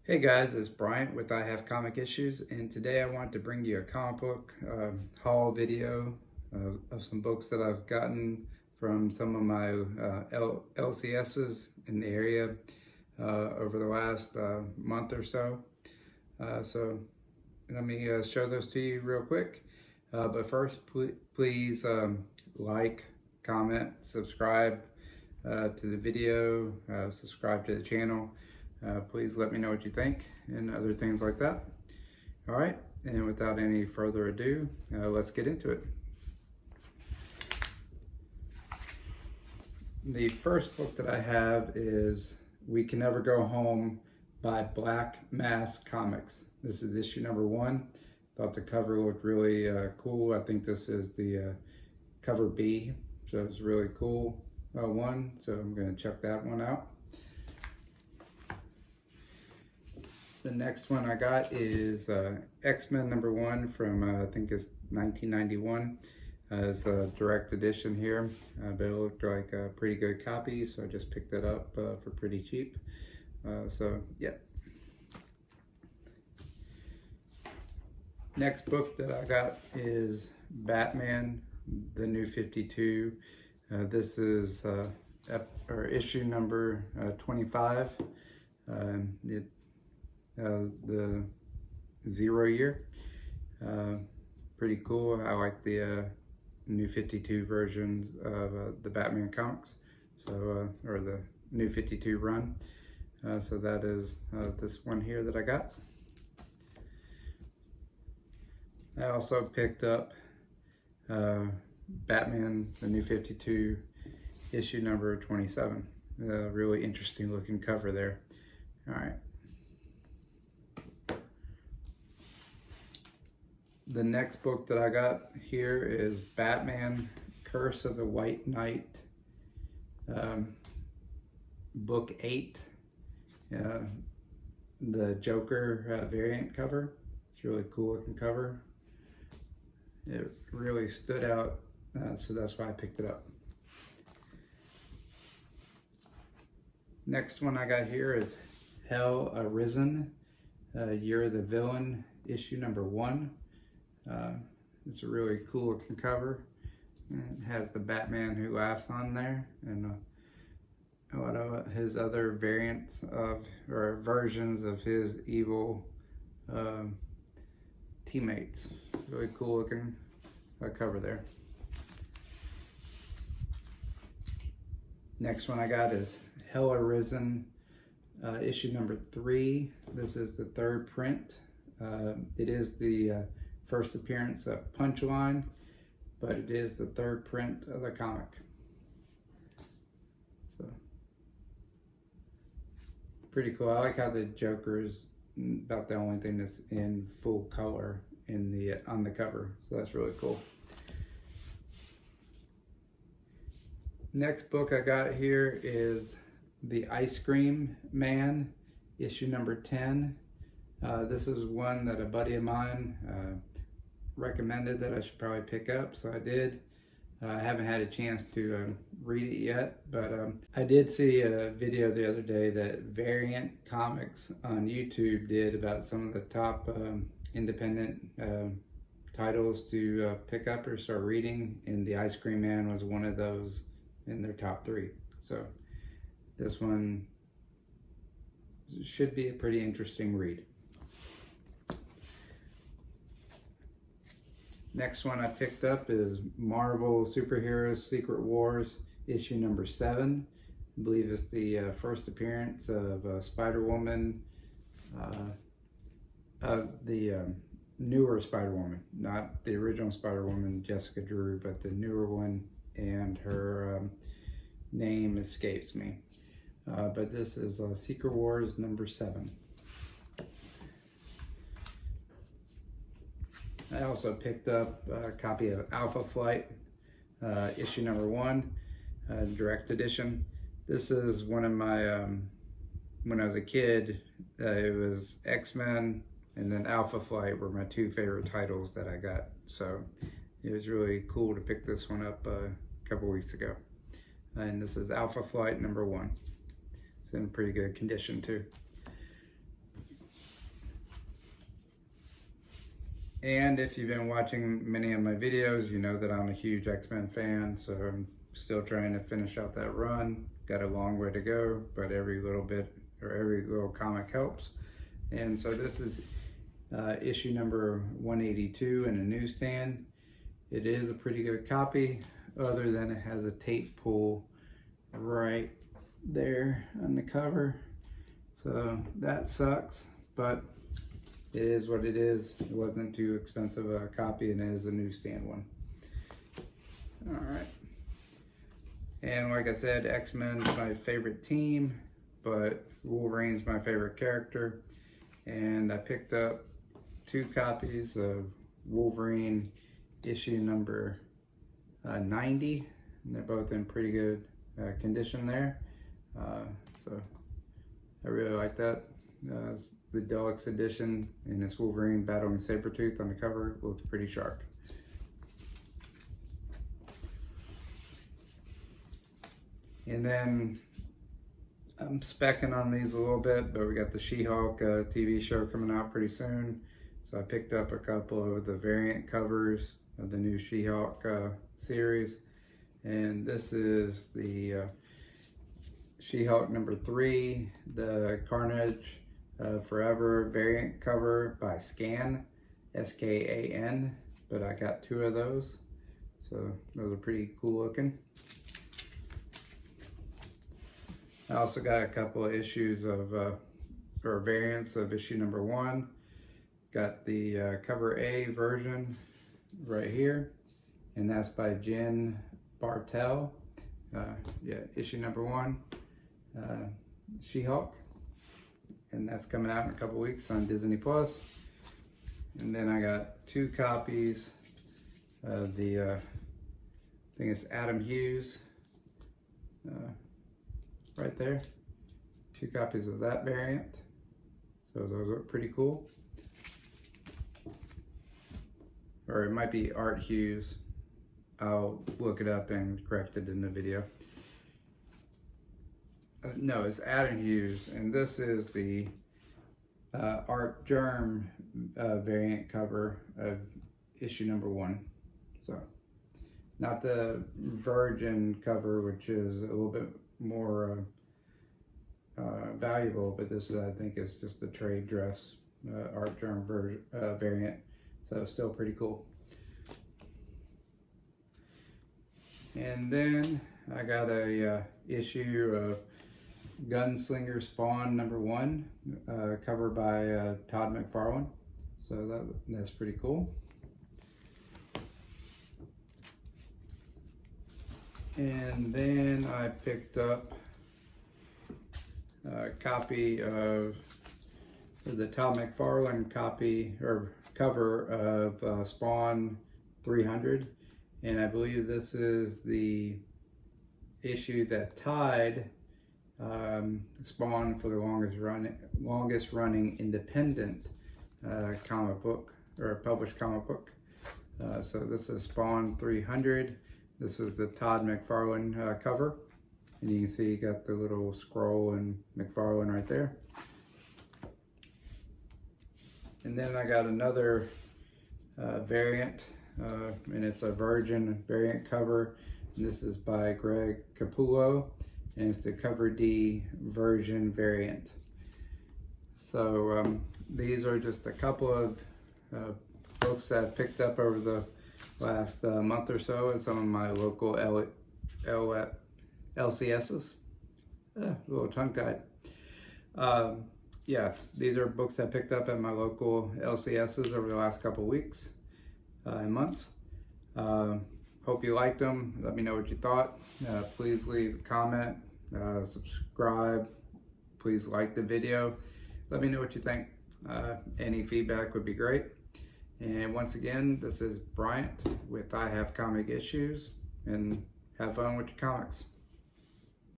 Hey guys, it's Bryant with I Have Comic Issues, and today I wanted to bring you a comic book haul video of some books that I've gotten from some of my LCSs in the area over the last month or so. So let me show those to you real quick. But first, please like, comment, subscribe to the video, subscribe to the channel. Please let me know what you think and other things like that. All right, and without any further ado, let's get into it. The first book that I have is We Can Never Go Home by Black Mass Comics. This is issue number 1. Thought the cover looked really cool. I think this is the cover B, so it's really cool one. So I'm going to check that one out. The next one I got is XMen number 1 from I think it's 1991. It's a direct edition here, but it looked like a pretty good copy, so I just picked it up for pretty cheap. So yeah. Next book that I got is Batman, the New 52. This is issue number 25. The 0 year. Pretty cool. I like the New 52 versions of the Batman comics, so or the New 52 run. So that is this one here that I got. I also picked up Batman, the New 52, issue number 27. Really interesting looking cover there. All right. The next book that I got here is Batman, Curse of the White Knight, book 8, the Joker variant cover. It's a really cool looking cover. It really stood out, so that's why I picked it up. Next one I got here is Hell Arisen, You're the Villain, issue number 1. It's a really cool looking cover. It has the Batman Who Laughs on there, and a lot of his other variants of, or versions of his evil teammates. Really cool looking cover there. Next one I got is Hell Arisen, issue number 3. This is the 3rd print. It is the first appearance of Punchline, but it is the 3rd print of the comic. So pretty cool. I like how the Joker is about the only thing that's in full color in on the cover, so that's really cool. Next book I got here is The Ice Cream Man, issue number 10. This is one that a buddy of mine recommended that I should probably pick up, so I did. I haven't had a chance to read it yet, but I did see a video the other day that Variant Comics on YouTube did about some of the top independent titles to pick up or start reading, and The Ice Cream Man was one of those in their top 3. So this one should be a pretty interesting read. Next one I picked up is Marvel Superheroes Secret Wars, issue number 7. I believe it's the first appearance of Spider-Woman, the newer Spider-Woman, not the original Spider-Woman, Jessica Drew, but the newer one, and her name escapes me. But this is Secret Wars number 7. I also picked up a copy of Alpha Flight, issue number 1, direct edition. This is one of my, when I was a kid, it was X-Men and then Alpha Flight were my 2 favorite titles that I got. So it was really cool to pick this one up a couple weeks ago. And this is Alpha Flight number 1. It's in pretty good condition too. And if you've been watching many of my videos, you know that I'm a huge X-Men fan, so I'm still trying to finish out that run. Got a long way to go, but every little bit or every little comic helps. And so this is issue number 182 in a newsstand. It is a pretty good copy, other than it has a tape pull right there on the cover. So that sucks, but it is what it is. It wasn't too expensive a copy, and it is a newsstand one. All right. And like I said, X-Men's my favorite team, but Wolverine's my favorite character. And I picked up 2 copies of Wolverine issue number 90. And they're both in pretty good condition there. So I really like that. It's the deluxe edition, and it's Wolverine battling Sabretooth on the cover. It looks pretty sharp. And then I'm specking on these a little bit, but we got the She-Hulk TV show coming out pretty soon. So I picked up a couple of the variant covers of the new She-Hulk series. And this is the She-Hulk number 3, the Carnage Forever variant cover by Scan, S-K-A-N. But I got 2 of those. So those are pretty cool looking. I also got a couple of issues of, or variants of issue number 1. Got the cover A version right here, and that's by Jen Bartel. Yeah, issue number 1, She-Hulk. And that's coming out in a couple weeks on Disney Plus. And then I got 2 copies of the, I think it's Adam Hughes. Right there, 2 copies of that variant. So those look pretty cool. Or it might be Art Hughes. I'll look it up and correct it in the video. No, it's Adam Hughes, and this is the Art Germ variant cover of issue number 1. So, not the Virgin cover, which is a little bit more valuable, but this is, I think, is just a trade dress Art Germ variant, so still pretty cool. And then I got a issue of Gunslinger Spawn number 1, cover by Todd McFarlane, so that's pretty cool. And then I picked up a copy of the Todd McFarlane copy or cover of Spawn 300, and I believe this is the issue that tied Spawn for the longest running independent comic book, or published comic book. So this is Spawn 300. This is the Todd McFarlane cover, and you can see you got the little scroll and McFarlane right there. And then I got another variant, and it's a Virgin variant cover, and this is by Greg Capullo, and it's the Cover D Virgin variant. So these are just a couple of books that I picked up over the last month or so at some of my local LCSs. A little tongue-tied. Yeah, these are books I picked up at my local LCSs over the last couple weeks and months. Hope you liked them. Let me know what you thought. Please leave a comment, subscribe. Please like the video. Let me know what you think. Any feedback would be great. And once again, this is Bryant with I Have Comic Issues, and have fun with your comics.